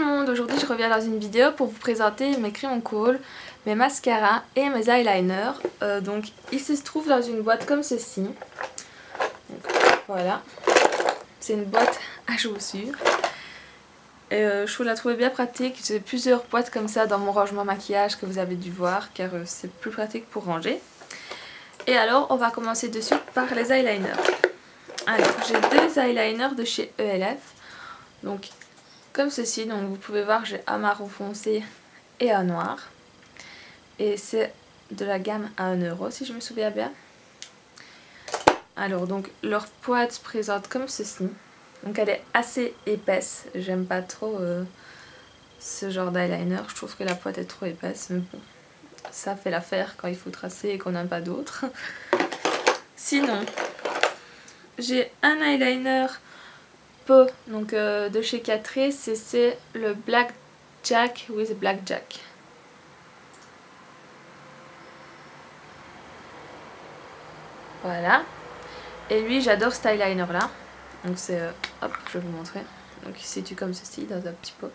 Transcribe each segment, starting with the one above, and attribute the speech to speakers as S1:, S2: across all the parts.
S1: le monde, aujourd'hui je reviens dans une vidéo pour vous présenter mes crayons colle, mes mascaras et mes eyeliners. Donc ils se trouvent dans une boîte comme ceci. Donc, voilà, c'est une boîte à chaussures. Et je la trouvais bien pratique, j'ai plusieurs boîtes comme ça dans mon rangement maquillage que vous avez dû voir car c'est plus pratique pour ranger. Et alors on va commencer de suite par les eyeliners. Alors j'ai deux eyeliners de chez ELF. Donc comme ceci, donc vous pouvez voir j'ai un marron foncé et un noir. Et c'est de la gamme à 1 € si je me souviens bien. Alors donc leur boîte se présente comme ceci. Donc elle est assez épaisse, j'aime pas trop ce genre d'eyeliner, je trouve que la boîte est trop épaisse, mais bon, ça fait l'affaire quand il faut tracer et qu'on n'a pas d'autre. Sinon, j'ai un eyeliner peau donc de chez Catrice, c'est le Black Jack with Black Jack. Voilà. Et lui, j'adore cet eyeliner là. Donc c'est, hop, je vais vous montrer. Donc il se situe comme ceci dans un petit pot.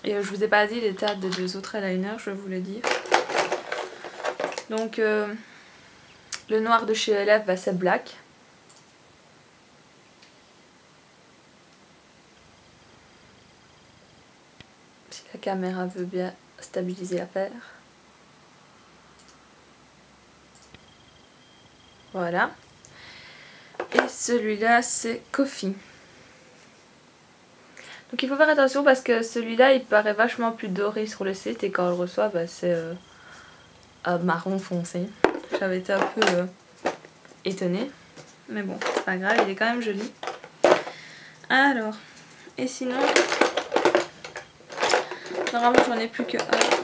S1: Et je vous ai pas dit l'état des deux autres eyeliners, je vais vous le dire. Donc le noir de chez ELF, bah, c'est Black. Si la caméra veut bien stabiliser l'affaire. Voilà. Et celui-là c'est Coffee. Donc il faut faire attention parce que celui-là il paraît vachement plus doré sur le site et quand on le reçoit bah, c'est un marron foncé. J'avais été un peu étonnée. Mais bon, c'est pas grave, il est quand même joli. Alors, et sinon, normalement j'en ai plus que un.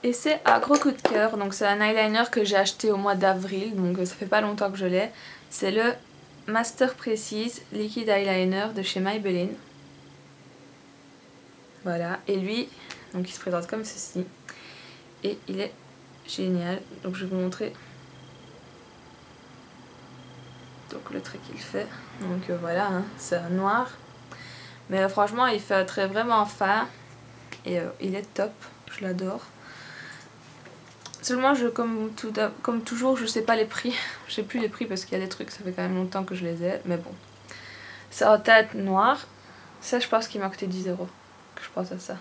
S1: Et c'est un gros coup de cœur, donc c'est un eyeliner que j'ai acheté au mois d'avril, donc ça fait pas longtemps que je l'ai. C'est le Master Precise Liquid Eyeliner de chez Maybelline. Voilà, et lui, donc il se présente comme ceci. Et il est génial, donc je vais vous montrer donc le trait qu'il fait. Donc voilà, hein, c'est un noir. Mais franchement il fait un trait vraiment fin et il est top, je l'adore. Seulement, comme toujours, je sais pas les prix. Je sais plus les prix parce qu'il y a des trucs, ça fait quand même longtemps que je les ai. Mais bon. C'est en teinte noire. Ça, je pense qu'il m'a coûté 10 € que je pense à ça.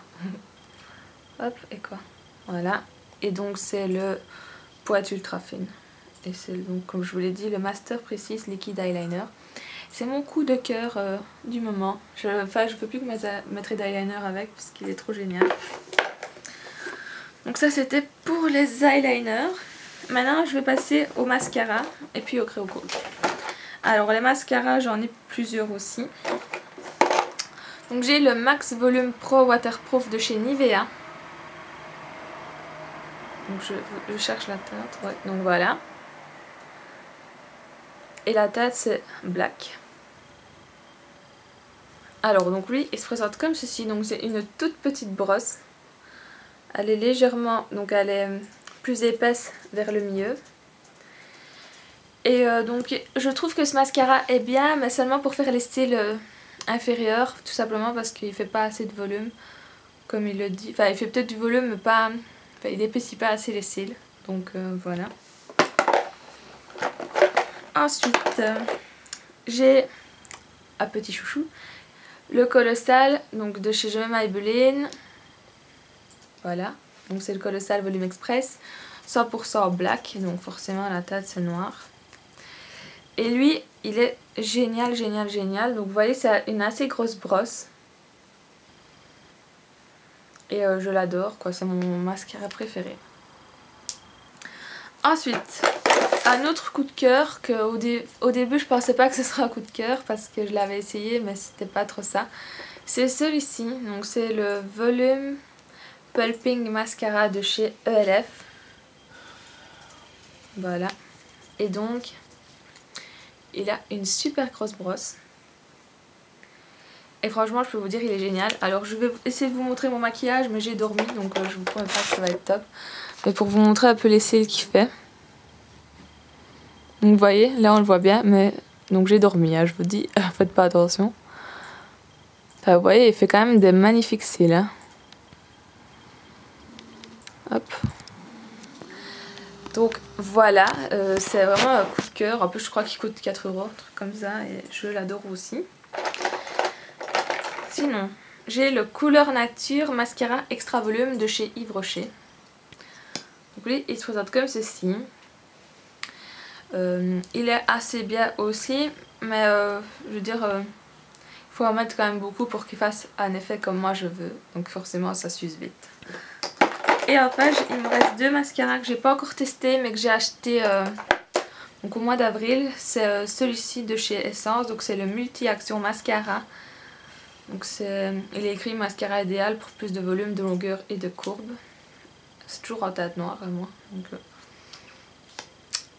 S1: Hop, et quoi. Voilà. Et donc, c'est le pointe ultra fine. Et c'est donc, comme je vous l'ai dit, le Master Precise Liquid Eyeliner. C'est mon coup de cœur du moment. Je peux plus que mettre d'eyeliner avec parce qu'il est trop génial. Donc ça c'était pour les eyeliners. Maintenant je vais passer au mascara et puis au crayon colle. Alors les mascaras j'en ai plusieurs aussi. Donc j'ai le Max Volume Pro Waterproof de chez Nivea. Donc je cherche la teinte, ouais. Donc voilà. Et la teinte c'est Black. Alors donc lui il se présente comme ceci, donc c'est une toute petite brosse. Elle est légèrement, donc elle est plus épaisse vers le milieu. Et donc je trouve que ce mascara est bien, mais seulement pour faire les cils inférieurs, tout simplement parce qu'il fait pas assez de volume, comme il le dit. Enfin il fait peut-être du volume, mais pas, enfin, il épaissit pas assez les cils. Donc voilà. Ensuite j'ai un petit chouchou, le Colossal, donc de chez Maybelline. Voilà, donc c'est le Colossal Volume Express, 100% black, donc forcément la teinte c'est noir. Et lui, il est génial, génial, génial. Donc vous voyez, c'est une assez grosse brosse. Et je l'adore, quoi, c'est mon mascara préféré. Ensuite, un autre coup de cœur que au début je pensais pas que ce serait un coup de cœur parce que je l'avais essayé mais c'était pas trop ça. C'est celui-ci, donc c'est le Volume Pulping Mascara de chez ELF. Voilà. Et donc, il a une super grosse brosse. Et franchement, je peux vous dire, il est génial. Alors, je vais essayer de vous montrer mon maquillage, mais j'ai dormi, donc je vous promets pas que ça va être top. Mais pour vous montrer un peu les cils qu'il fait. Donc, vous voyez, là on le voit bien, mais donc j'ai dormi, hein, je vous dis, faites pas attention. Enfin, vous voyez, il fait quand même des magnifiques cils. Hein. Hop. Donc voilà, c'est vraiment un coup de cœur. En plus, je crois qu'il coûte 4 €, un truc comme ça. Et je l'adore aussi. Sinon, j'ai le Couleur Nature Mascara Extra Volume de chez Yves Rocher. Donc lui, il se présente comme ceci. Il est assez bien aussi, mais je veux dire, il faut en mettre quand même beaucoup pour qu'il fasse un effet comme moi je veux. Donc forcément, ça s'use vite. Et enfin, il me reste 2 mascaras que j'ai pas encore testé, mais que j'ai acheté donc au mois d'avril. C'est celui-ci de chez Essence, donc c'est le Multi-Action Mascara. Donc il est écrit mascara idéal pour plus de volume, de longueur et de courbe. C'est toujours en teinte noire à moi. Donc,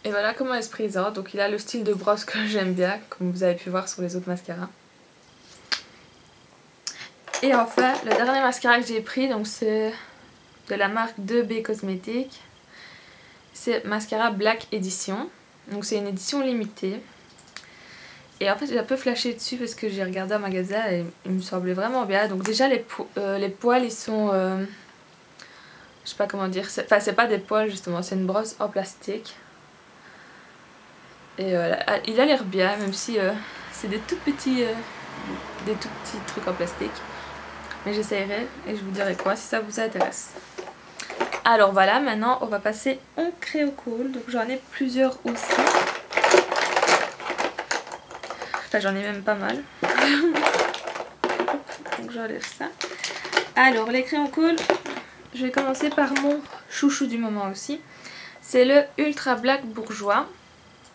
S1: et voilà comment il se présente. Donc il a le style de brosse que j'aime bien, comme vous avez pu voir sur les autres mascaras. Et enfin, le dernier mascara que j'ai pris, donc c'est de la marque 2B Cosmétiques. C'est Mascara Black Edition. Donc c'est une édition limitée. Et en fait j'ai un peu flashé dessus parce que j'ai regardé en magasin et il me semblait vraiment bien. Donc déjà les poils ils sont... je sais pas comment dire. Enfin c'est pas des poils justement, c'est une brosse en plastique. Et voilà, il a l'air bien même si c'est des tout petits trucs en plastique. Mais j'essayerai et je vous dirai quoi si ça vous intéresse. Alors voilà, maintenant on va passer au Créocool. Donc j'en ai plusieurs aussi. Enfin j'en ai même pas mal. Donc j'enlève ça. Alors les Créocool, je vais commencer par mon chouchou du moment aussi. C'est le Ultra Black Bourgeois.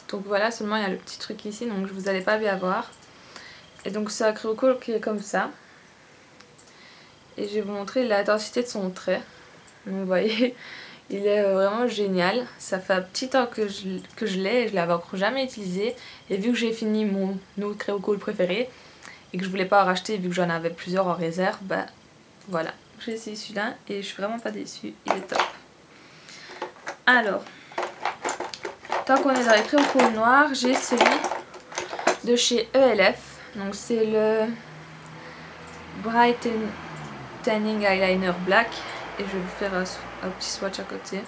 S1: Donc voilà, seulement il y a le petit truc ici, donc vous n'allez pas bien voir. Et donc c'est un Créocool qui est comme ça. Et je vais vous montrer l'intensité de son trait. Donc vous voyez, il est vraiment génial. Ça fait un petit temps que je l'ai et je l'avais encore jamais utilisé. Et vu que j'ai fini mon autre Créocool préféré et que je voulais pas en racheter vu que j'en avais plusieurs en réserve, bah voilà. J'ai essayé celui-là et je suis vraiment pas déçue. Il est top. Alors, tant qu'on est dans les Créocool noirs, j'ai celui de chez ELF. Donc c'est le Brightening Eyeliner Black. Et je vais vous faire un petit swatch à côté.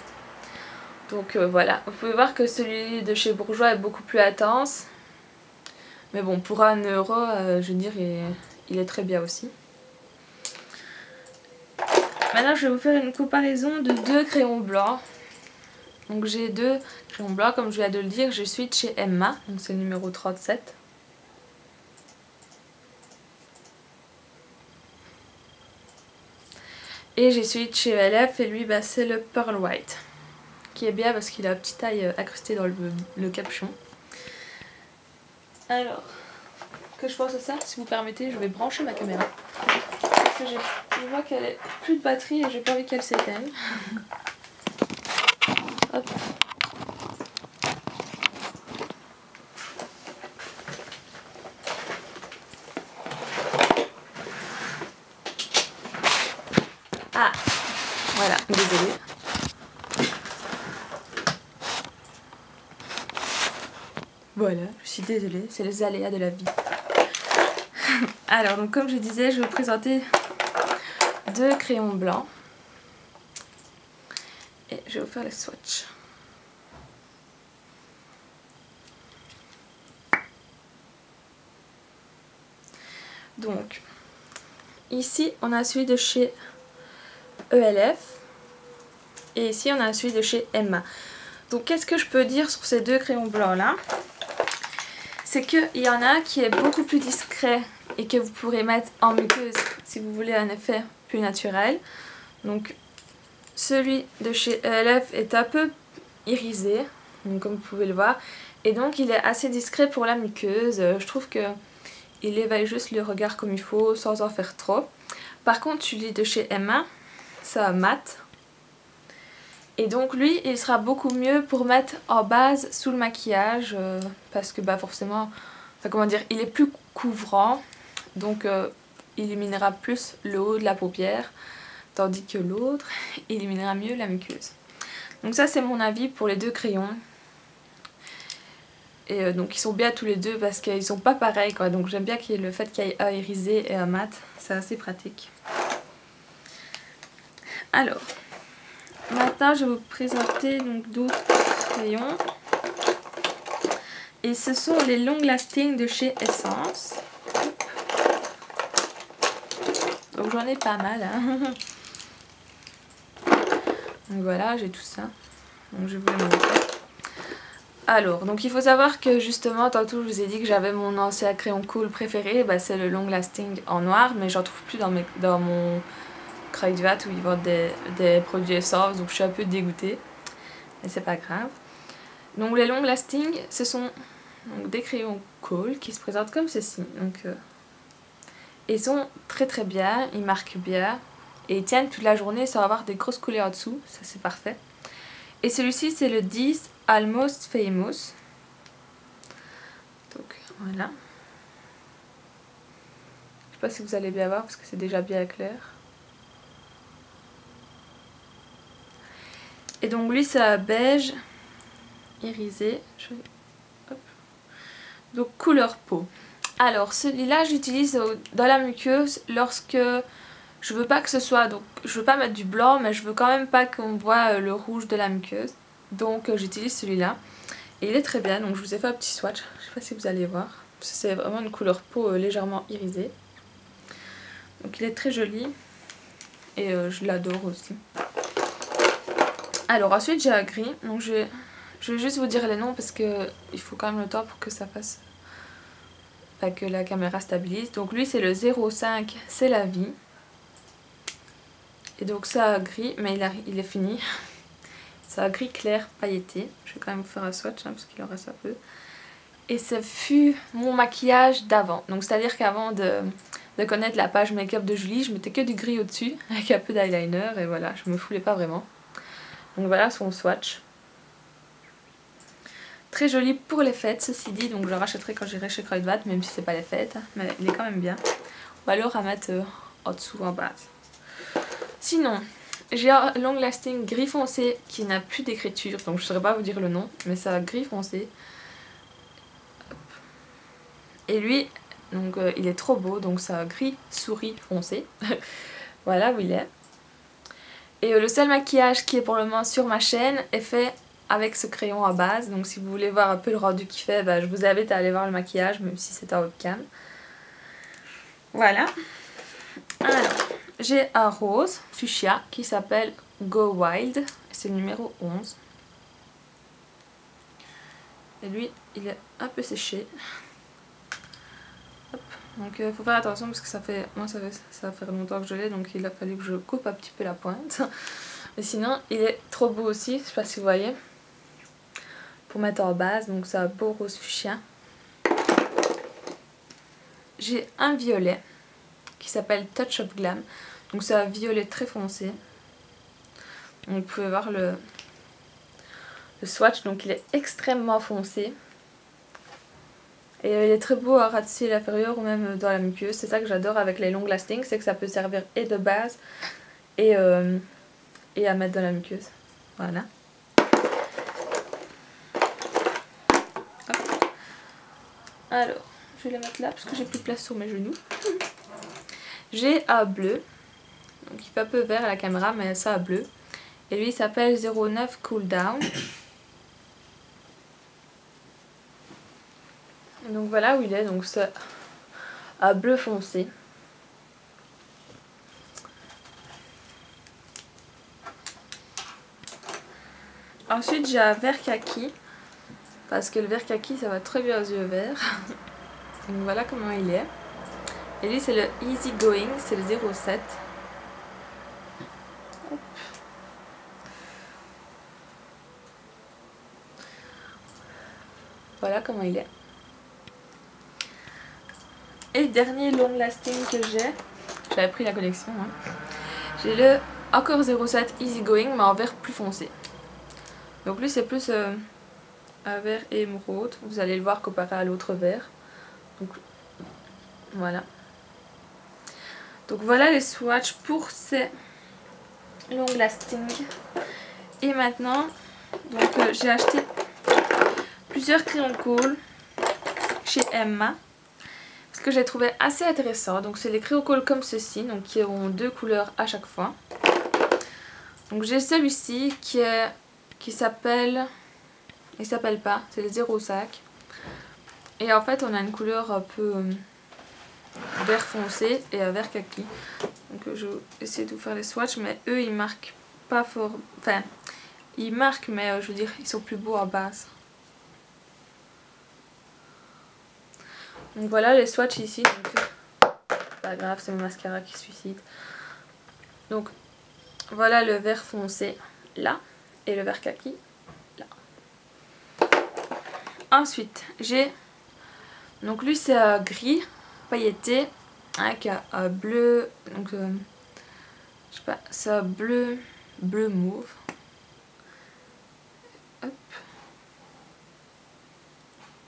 S1: Donc voilà, vous pouvez voir que celui de chez Bourjois est beaucoup plus intense. Mais bon, pour 1 €, je veux dire, il est très bien aussi. Maintenant, je vais vous faire une comparaison de 2 crayons blancs. Donc j'ai 2 crayons blancs, comme je viens de le dire, je suis de chez Emma. Donc c'est le numéro 37. Et j'ai celui de chez ELF et lui bah, c'est le Pearl White. Qui est bien parce qu'il a une petite taille incrustée dans le capuchon. Alors, que je pense à ça, si vous permettez, je vais brancher ma caméra. Parce que je vois qu'elle est plus de batterie et j'ai pas envie qu'elle s'éteigne. Hop. Ah, voilà, désolée. Voilà, je suis désolée, c'est les aléas de la vie. Alors, donc comme je disais, je vais vous présenter 2 crayons blancs. Et je vais vous faire les swatchs. Donc, ici on a celui de chez ELF. Et ici on a celui de chez Emma. Donc qu'est-ce que je peux dire sur ces 2 crayons blancs là? C'est qu'il y en a un qui est beaucoup plus discret et que vous pourrez mettre en muqueuse si vous voulez un effet plus naturel. Donc celui de chez ELF est un peu irisé, donc comme vous pouvez le voir. Et donc il est assez discret pour la muqueuse. Je trouve que il éveille juste le regard comme il faut sans en faire trop. Par contre celui de chez Emma, ça mat. Et donc lui il sera beaucoup mieux pour mettre en base sous le maquillage parce que bah forcément, enfin comment dire, il est plus couvrant. Donc il illuminera plus le haut de la paupière. Tandis que l'autre illuminera mieux la muqueuse. Donc ça c'est mon avis pour les 2 crayons. Et donc ils sont bien tous les deux parce qu'ils sont pas pareils quoi. Donc j'aime bien qu'il y ait le fait qu'il y ait un irisé et un mat. C'est assez pratique. Alors, maintenant je vais vous présenter d'autres crayons. Et ce sont les Long Lasting de chez Essence. Donc j'en ai pas mal. Hein. Donc voilà, j'ai tout ça. Donc je vais vous le montrer. Alors, donc il faut savoir que justement, tantôt je vous ai dit que j'avais mon ancien crayon cool préféré, bah, c'est le Long Lasting en noir, mais j'en trouve plus dans mon Kruidvat où ils vendent des produits Essence, donc je suis un peu dégoûtée, mais c'est pas grave. Donc les Long Lasting, ce sont donc, des crayons cool qui se présentent comme ceci. Donc, ils sont très très bien, ils marquent bien, et ils tiennent toute la journée sans avoir des grosses coulées en dessous, ça c'est parfait. Et celui-ci c'est le 10 Almost Famous. Donc voilà. Je sais pas si vous allez bien voir parce que c'est déjà bien clair. Et donc lui c'est un beige irisé. Hop. Donc couleur peau. Alors celui-là j'utilise dans la muqueuse lorsque je veux pas que ce soit, donc je veux pas mettre du blanc mais je veux quand même pas qu'on voit le rouge de la muqueuse. Donc j'utilise celui-là. Et il est très bien, donc je vous ai fait un petit swatch, je sais pas si vous allez voir. C'est vraiment une couleur peau légèrement irisée. Donc il est très joli et je l'adore aussi. Alors ensuite j'ai un gris, donc je vais juste vous dire les noms parce que il faut quand même le temps pour que ça fasse... Enfin, que la caméra stabilise. Donc lui c'est le 05, c'est la vie. Et donc ça gris, mais il est fini. C'est un gris clair pailleté. Je vais quand même vous faire un swatch hein, parce qu'il en reste un peu. Et ce fut mon maquillage d'avant. Donc c'est à dire qu'avant de connaître la page make-up de Julie, je mettais que du gris au-dessus avec un peu d'eyeliner et voilà, je me foulais pas vraiment. Donc voilà son swatch. Très joli pour les fêtes ceci dit, donc je le rachèterai quand j'irai chez Kruidvat même si c'est pas les fêtes, mais il est quand même bien. Ou alors à mettre en dessous en base. Sinon, j'ai un Long Lasting gris foncé qui n'a plus d'écriture, donc je ne saurais pas vous dire le nom, mais c'est un gris foncé. Et lui, donc il est trop beau, donc c'est un gris souris foncé. Voilà où il est. Et le seul maquillage qui est pour le moment sur ma chaîne est fait avec ce crayon à base, donc si vous voulez voir un peu le rendu qu'il fait, bah, je vous invite à aller voir le maquillage, même si c'est en webcam. Voilà. Alors, j'ai un rose fuchsia qui s'appelle Go Wild, c'est le numéro 11. Et lui, il est un peu séché. Hop. Donc faut faire attention parce que ça fait longtemps que je l'ai, donc il a fallu que je coupe un petit peu la pointe. Mais sinon, il est trop beau aussi, je sais pas si vous voyez. Pour mettre en base, donc c'est un beau rose fuchsia. J'ai un violet qui s'appelle Touch of Glam. Donc c'est un violet très foncé. Donc vous pouvez voir le swatch, donc il est extrêmement foncé. Et il est très beau à ratisser l'intérieur ou même dans la muqueuse. C'est ça que j'adore avec les Long Lasting, c'est que ça peut servir et de base et à mettre dans la muqueuse. Voilà. Hop. Alors, je vais les mettre là parce que j'ai plus de place sur mes genoux. J'ai un bleu, donc il fait un peu vert à la caméra mais ça a bleu. Et lui il s'appelle 09 Cool Down. Et donc voilà où il est, donc c'est un bleu foncé. Ensuite j'ai un vert kaki, parce que le vert kaki ça va très bien aux yeux verts. Donc voilà comment il est. Et lui c'est le Easy Going, c'est le 07. Hop. Voilà comment il est. Et le dernier Long Lasting que j'avais pris la collection, hein. J'ai le encore 07 Easy Going mais en vert plus foncé. Donc lui c'est plus un vert émeraude, vous allez le voir comparé à l'autre vert. Donc voilà. Donc voilà les swatchs pour ces Long Lasting. Et maintenant, donc j'ai acheté plusieurs crayons cool chez Emma parce que j'ai trouvé assez intéressant. Donc c'est les crayons cool comme ceci, donc qui ont 2 couleurs à chaque fois. Donc j'ai celui-ci qui s'appelle, il s'appelle pas, c'est le 05. Et en fait on a une couleur un peu vert foncé et vert kaki. Donc je vais essayer de vous faire les swatchs, mais eux ils marquent pas fort, enfin ils marquent mais je veux dire ils sont plus beaux à base. Donc voilà les swatchs ici, donc pas grave, c'est mon mascara qui se suicide. Donc voilà le vert foncé là et le vert kaki là. Ensuite j'ai, donc lui c'est gris pailleté avec un bleu, donc je sais pas, c'est un bleu mauve. Hop.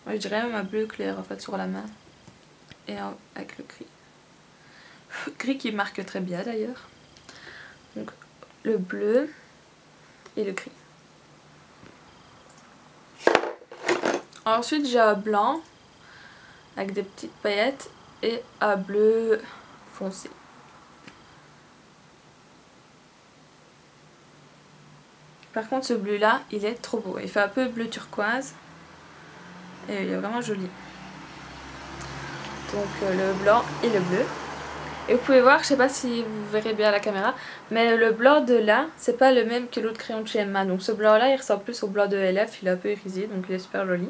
S1: Ouais, je dirais même un bleu clair en fait sur la main et avec le gris. Gris qui marque très bien d'ailleurs. Donc le bleu et le gris. Ensuite j'ai un blanc avec des petites paillettes et un bleu foncé. Par contre ce bleu là il est trop beau, il fait un peu bleu turquoise et il est vraiment joli. Donc le blanc et le bleu. Et vous pouvez voir, je sais pas si vous verrez bien à la caméra, mais le blanc de là c'est pas le même que l'autre crayon de chez Emma. Donc ce blanc là il ressemble plus au blanc de LF, il est un peu irisé donc il est super joli.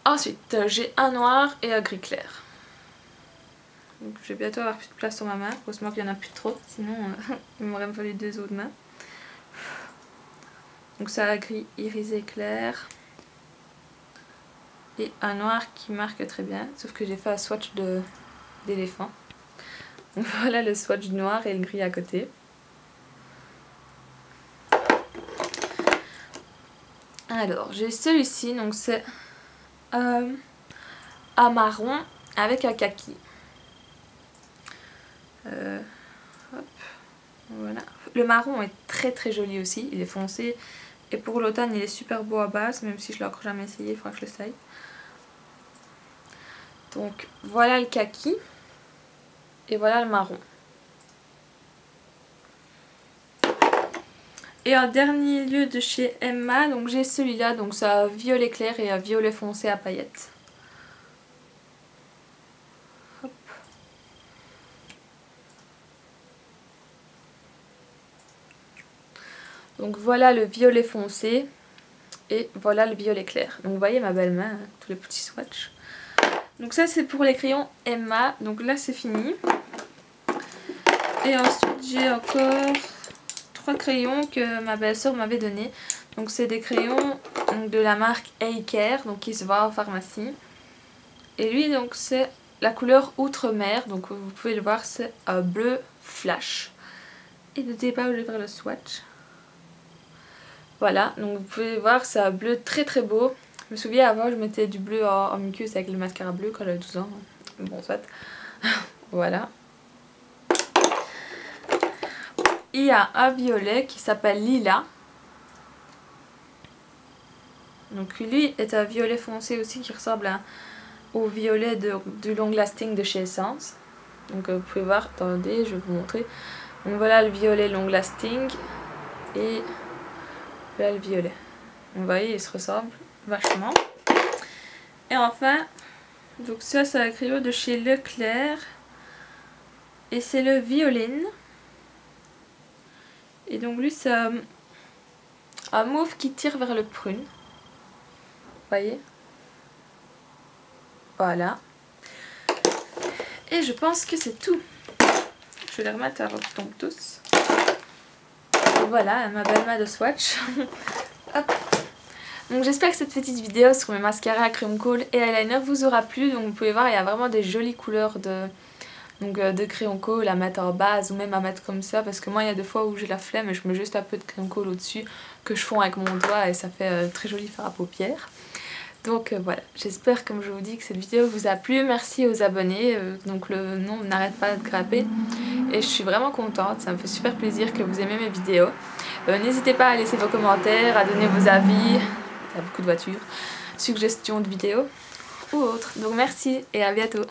S1: Ensuite j'ai un noir et un gris clair. Donc je vais bientôt avoir plus de place sur ma main, heureusement qu'il y en a plus trop, sinon il m'aurait fallu 2 autres mains. Donc ça a gris irisé clair et un noir qui marque très bien, sauf que j'ai fait un swatch d'éléphant. Donc voilà le swatch du noir et le gris à côté. Alors j'ai celui-ci, donc c'est un marron avec un kaki. Hop, voilà. Le marron est très très joli aussi, il est foncé et pour l'automne il est super beau à base, même si je l'ai encore jamais essayé, il faudra que je l'essaye. Donc voilà le kaki et voilà le marron. Et en dernier lieu de chez Emma, donc j'ai celui-là, donc c'est un violet clair et un violet foncé à paillettes. Hop. Donc voilà le violet foncé et voilà le violet clair. Donc vous voyez ma belle main, hein, tous les petits swatchs. Donc ça c'est pour les crayons Emma, donc là c'est fini. Et ensuite j'ai encore 3 crayons que ma belle-sœur m'avait donné. Donc c'est des crayons donc, de la marque A-Care, donc qui se vend en pharmacie. Et lui donc c'est la couleur Outre-mer, donc vous pouvez le voir, c'est un bleu flash. Et n'hésitez pas à aller vers le swatch. Voilà, donc vous pouvez voir, c'est un bleu très très beau. Je me souviens avant je mettais du bleu en muqueuse avec le mascara bleu quand j'avais 12 ans. Bon soit. Voilà. Il y a un violet qui s'appelle Lila. Donc lui est un violet foncé aussi qui ressemble au violet du Long Lasting de chez Essence. Donc vous pouvez voir, attendez je vais vous montrer. Donc voilà le violet Long Lasting et là le violet. Vous voyez ils se ressemblent vachement. Et enfin, donc ça c'est un crayon de chez Leclerc et c'est le Violine. Et donc lui c'est un mauve qui tire vers le prune. Vous voyez? Voilà. Et je pense que c'est tout. Je vais les remettre avant qu'ils tombent tous. Et voilà ma belle main de swatch. Hop. Donc j'espère que cette petite vidéo sur mes mascaras, crayon cool et eyeliner vous aura plu. Donc vous pouvez voir il y a vraiment des jolies couleurs de crayon cool à mettre en base ou même à mettre comme ça. Parce que moi il y a des fois où j'ai la flemme et je mets juste un peu de crayon cool au dessus que je fonds avec mon doigt et ça fait très joli fard à paupières. Donc voilà, j'espère comme je vous dis que cette vidéo vous a plu. Merci aux abonnés, donc le nombre n'arrête pas de grimper et je suis vraiment contente, ça me fait super plaisir que vous aimez mes vidéos. N'hésitez pas à laisser vos commentaires, à donner vos avis, il y a beaucoup de voitures, suggestions de vidéos ou autres. Donc merci et à bientôt.